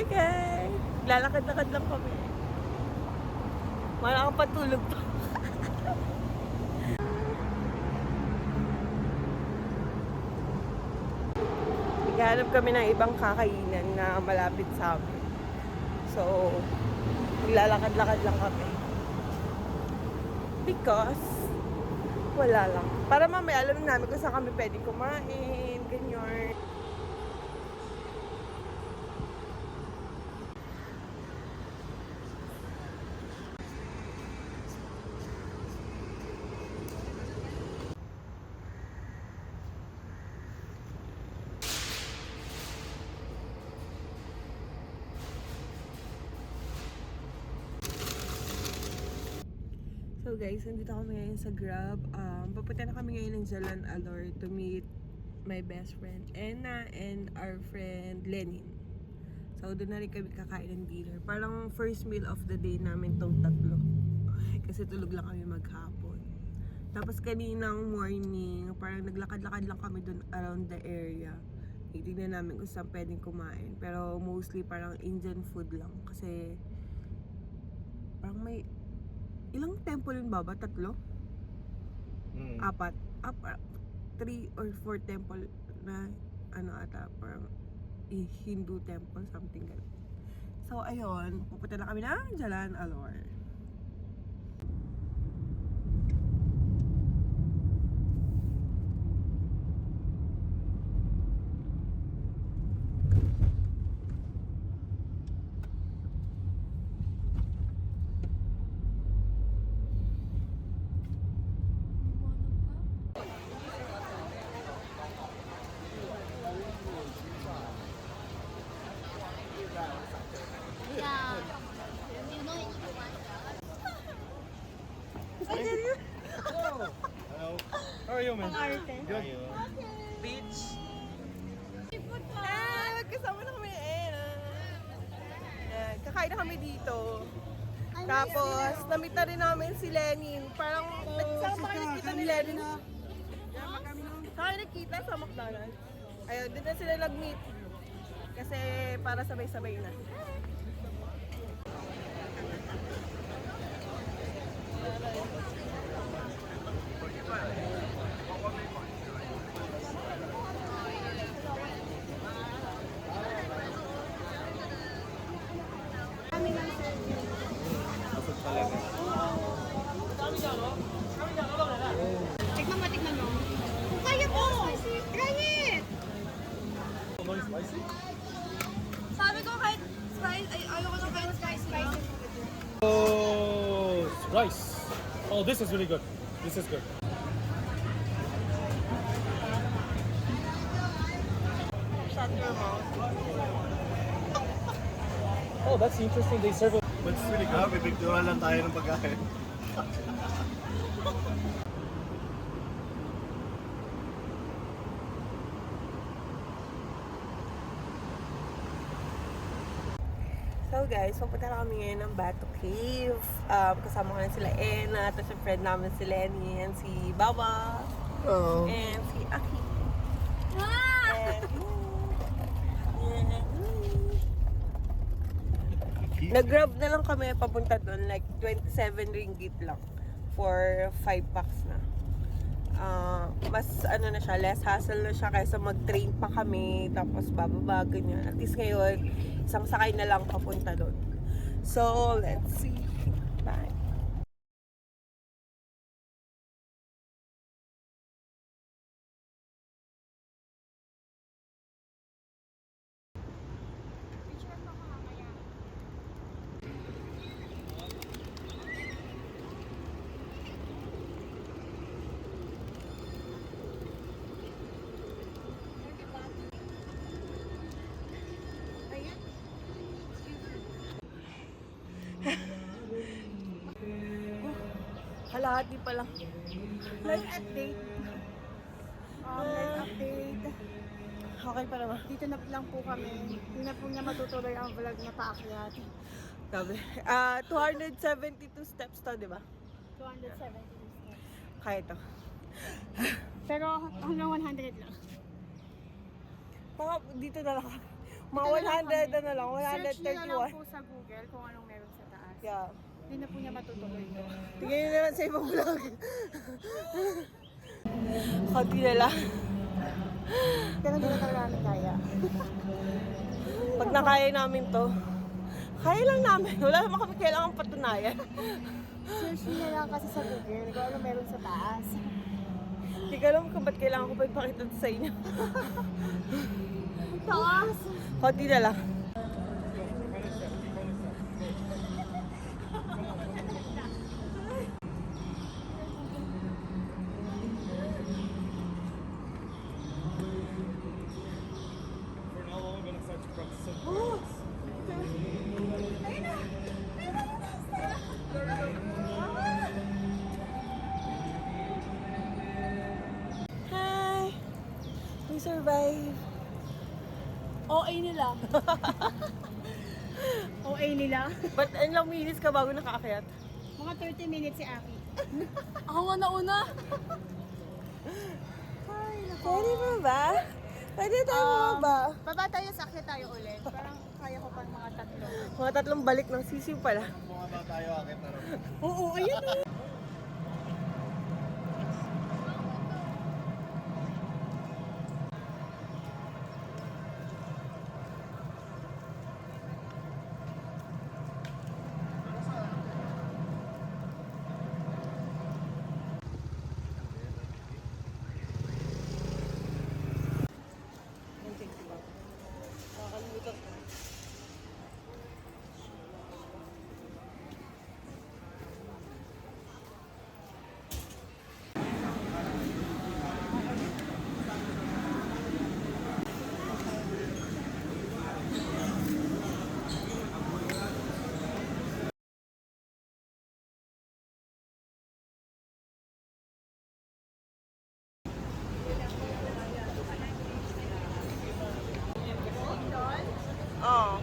Hi guys! Lalakad-lakad lang kami. Wala kang patulog pa. Naghahanap kami ng ibang kakainan na malapit sa amin. So, lalakad-lakad lang kami. Because, wala lang. Para mamaya alam namin kung saan kami pwedeng kumain, ganyan. So guys, nandito kami ngayon sa Grab. Papunta na kami ngayon ng Jalan Alor to meet my best friend Enna and our friend Lenin. So doon na rin kami kakain ng dinner. Parang first meal of the day namin tong tatlo. Kasi tulog lang kami maghapon. Tapos kaninang morning, parang naglakad-lakad lang kami doon around the area. Titignan namin kung saan pwedeng kumain. Pero mostly parang Indian food lang. Kasi parang may ilang temple yun ba? Tatlo? Apat. 3 or 4 temple na ano ata, parang Hindu temple, something like that. So, ayun. Pupunta na kami ng Jalan Alor. Yeah. You know it. Hello. How are you, man? Good. Beach. Magkasama na kami. Kakain na kami dito. Tapos, namit na rin namin si Lenin. Parang, saan pa kayo nakita ni Lenin? Saan kayo nakita sa McDonald's? Ayun, doon na sila nag-meet. Kasi para sabay-sabay na. Busog talaga. Tikman mo. Kaya po! Try it! Very spicy? Sabi ko kahit spice, ayoko na kahit spicy. Oh, rice. Oh, this is really good. This is good. Shut your mouth. Oh, that's interesting. They serve it. But it's really good. Pipicturan lang tayo ng pagkain. So guys, pupunta na kami ngayon ng Bato Cave. Kasama ko na sila Enna, tapos yung friend namin si Lenny, and si Baba, and si Aki. Nag-grab na lang kami papunta doon, like 27 ringgit lang for 5 packs na. Mas ano na siya, less hassle na siya kaysa mag-train pa kami, tapos bababa, ganyan. At least ngayon, isang sakay na lang papunta doon. So, let's see. Bye. Kalahati pa lang. Live update. Live update. Okay pa naman. Dito na lang po kami. Hindi na po niya matutuloy ang vlog na paakyat. Sabi. 272 steps to, di ba? 270 steps. Kaya to. Pero hanggang 100 lang. Baka dito na lang. Mga 100 ano lang, Search niyo na lang 131. po sa Google kung anong meron sa taas. Yeah. Hindi na po niya matutuloy. Tingnan nyo naman sa ibang vlog. Konti na lang. Pero hindi na talaga namin kaya. Pag nakaya namin to, kaya lang namin. Wala naman kami kailangan patunayan. Search niyo na lang kasi sa Google kung anong meron sa taas. Hindi ko alam kung ba't kailangan ko pa ipakita to sa inyo. Taas! Konti na lang. For now, I'm gonna start to practice some Hi! We survive. OA nila. OA nila. But ilang minutes ka bago nakaakyat? Mga 30 minutes si Aki. Ako nga nauna. Pwede ba ba? Pwede tayo ba? Baba tayo, sakit tayo ulit. Parang kaya ko pang mga 3. Mga 3 balik ng sisiw pala. Bumaba tayo, akit na rin. Oo, ayun o. Nakakalimutan ko. Oo.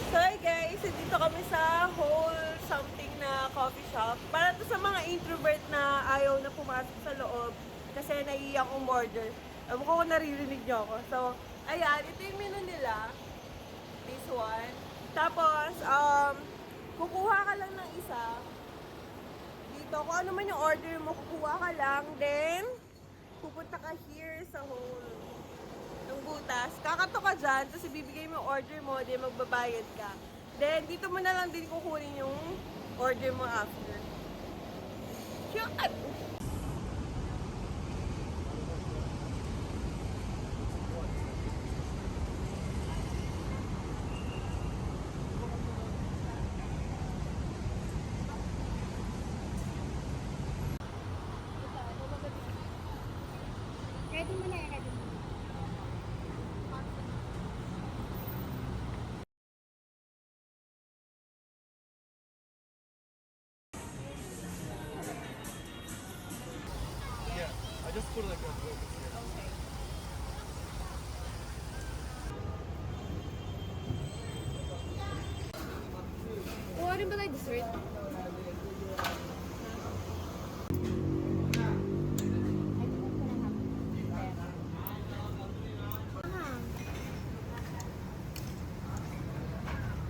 So hi guys, dito kami sa whole something na coffee shop. Para to sa mga introvert na ayaw na pumasok sa loob kasi naiiyak umorder. Ewan ko kung naririnig niyo ako. So, ayan, ito yung menu nila. This one. Tapos, kukuha ka lang ng isa. Dito, kung ano man yung order mo, kukuha ka lang. Then, pupunta ka here sa whole yung butas. Kakato ka dyan, tapos ibibigay mo yung order mo, then magbabayad ka. Then, dito mo na lang din kukunin yung order mo after. Cute! Ready mo na yan, ready mo. Yeah, I just put like a focus here. Kuha rin ba tayo dessert?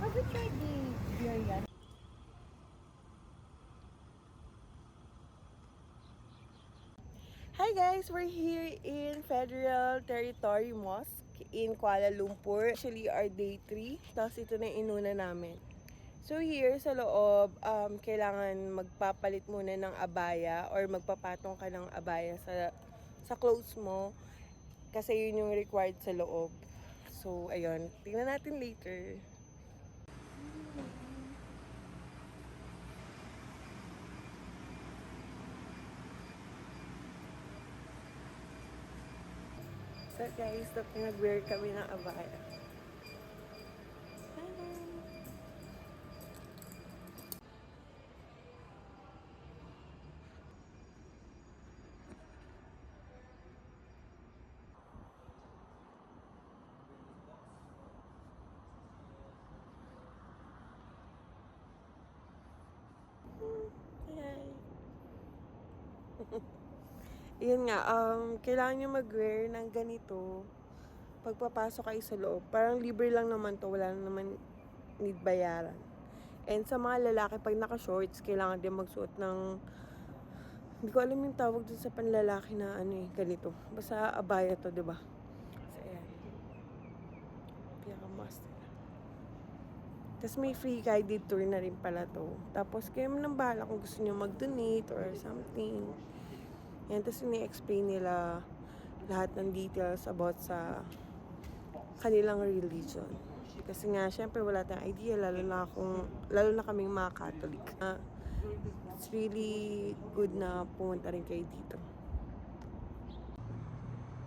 Have you tried the biryani? Hi guys! We're here in Federal Territory Mosque in Kuala Lumpur. Actually, our day 3. Tapos ito na yung inuna namin. So here sa loob, kailangan magpapalit muna ng abaya or magpapatong ka ng abaya sa clothes mo kasi yun yung required sa loob. So, ayun. Tingnan natin later. So guys, nag-wear kami ng abaya. Hi. Yun nga, kailangan nyo mag-wear ng ganito pagpapasok kayo sa loob. Parang libre lang naman to, wala naman need bayaran. And sa mga lalaki, pag naka-shorts, kailangan din magsuot ng, hindi ko alam yung tawag dun sa panlalaki na ano eh, ganito. Basta abaya to, diba? So, ayan. Pinaka-must. Tapos may free guided tour na rin pala to. Tapos kayo nang bahala kung gusto nyo mag-donate or something. Yan, tapos ini-explain nila lahat ng details about sa kanilang religion. Kasi nga, syempre wala tayong idea, lalo na kaming mga Catholic. It's really good na pumunta rin kayo dito.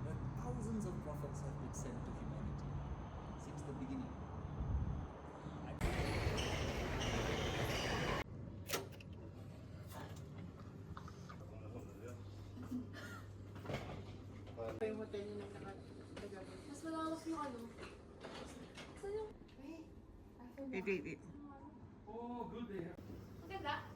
But thousands of prophets have been sent to humanity since the beginning. Mas malawak yung ano. Saan yung... Wait. Maganda?